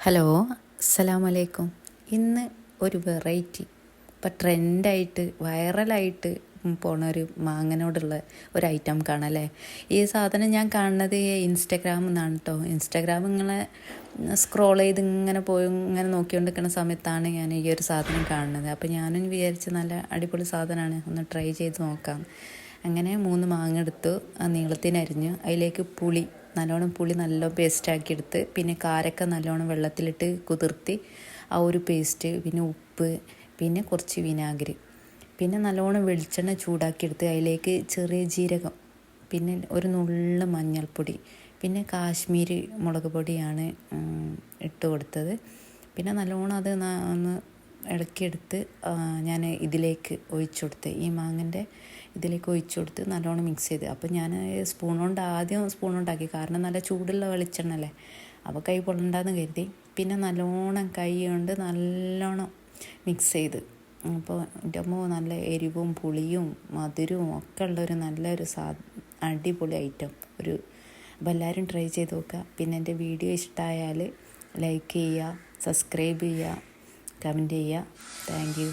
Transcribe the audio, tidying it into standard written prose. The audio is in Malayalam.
ഹലോ, അസ്സലാമലൈക്കും. ഇന്ന് ഒരു വെറൈറ്റി ഇപ്പം ട്രെൻഡായിട്ട് വൈറലായിട്ട് പോണ ഒരു മാങ്ങനോടുള്ള ഒരു ഐറ്റം കാണല്ലേ. ഈ സാധനം ഞാൻ കാണുന്നത് ഇൻസ്റ്റഗ്രാമിൽ നിന്നാണ് കേട്ടോ. ഇൻസ്റ്റഗ്രാം ഇങ്ങനെ സ്ക്രോൾ ചെയ്ത് ഇങ്ങനെ പോയി ഇങ്ങനെ നോക്കിക്കൊണ്ടിരിക്കുന്ന സമയത്താണ് ഞാൻ ഈ ഒരു സാധനം കാണുന്നത്. അപ്പോൾ ഞാനും വിചാരിച്ച് നല്ല അടിപൊളി സാധനമാണ്, ഒന്ന് ട്രൈ ചെയ്ത് നോക്കാം. അങ്ങനെ 3 മാങ്ങ എടുത്തു, നീളത്തിനരിഞ്ഞു. അതിലേക്ക് നല്ലോണം പുളി പേസ്റ്റാക്കി എടുത്ത്, പിന്നെ കാരക്ക നല്ലോണം വെള്ളത്തിലിട്ട് കുതിർത്തി ആ ഒരു പേസ്റ്റ്, പിന്നെ ഉപ്പ്, പിന്നെ കുറച്ച് വിനാഗിരി, പിന്നെ നല്ലോണം വെളിച്ചെണ്ണ ചൂടാക്കിയെടുത്ത് അതിലേക്ക് ചെറിയ ജീരകം, പിന്നെ ഒരു നുള്ള് മഞ്ഞൾപ്പൊടി, പിന്നെ കാശ്മീരി മുളക് പൊടിയാണ് ഇട്ട് കൊടുത്തത്. പിന്നെ നല്ലോണം അത് ഒന്ന് ഇളക്കിയെടുത്ത് ഞാൻ ഇതിലേക്ക് ഒഴിച്ചു കൊടുത്ത്, ഈ മാങ്ങൻ്റെ ഇതിലേക്ക് ഒഴിച്ചു കൊടുത്ത് നല്ലോണം മിക്സ് ചെയ്ത്. അപ്പോൾ ഞാൻ ആദ്യം സ്പൂൺ കൊണ്ടാക്കി, കാരണം നല്ല ചൂടുള്ള വെളിച്ചെണ്ണ അല്ലേ, അപ്പോൾ കൈ പൊള്ളണ്ടെന്ന് കരുതി. പിന്നെ നല്ലോണം കൈ കൊണ്ട് നല്ലോണം മിക്സ് ചെയ്ത്. അപ്പോൾ എൻ്റെ അമ്മ നല്ല എരിവും പുളിയും മധുരവും ഒക്കെ ഉള്ളൊരു നല്ലൊരു അടിപൊളി ഐറ്റം അപ്പോൾ എല്ലാവരും ട്രൈ ചെയ്ത് നോക്കുക. പിന്നെ എൻ്റെ വീഡിയോ ഇഷ്ടമായാൽ ലൈക്ക് ചെയ്യുക, സബ്സ്ക്രൈബ് ചെയ്യുക, കമൻറ്റ് ചെയ്യുക. Thank you.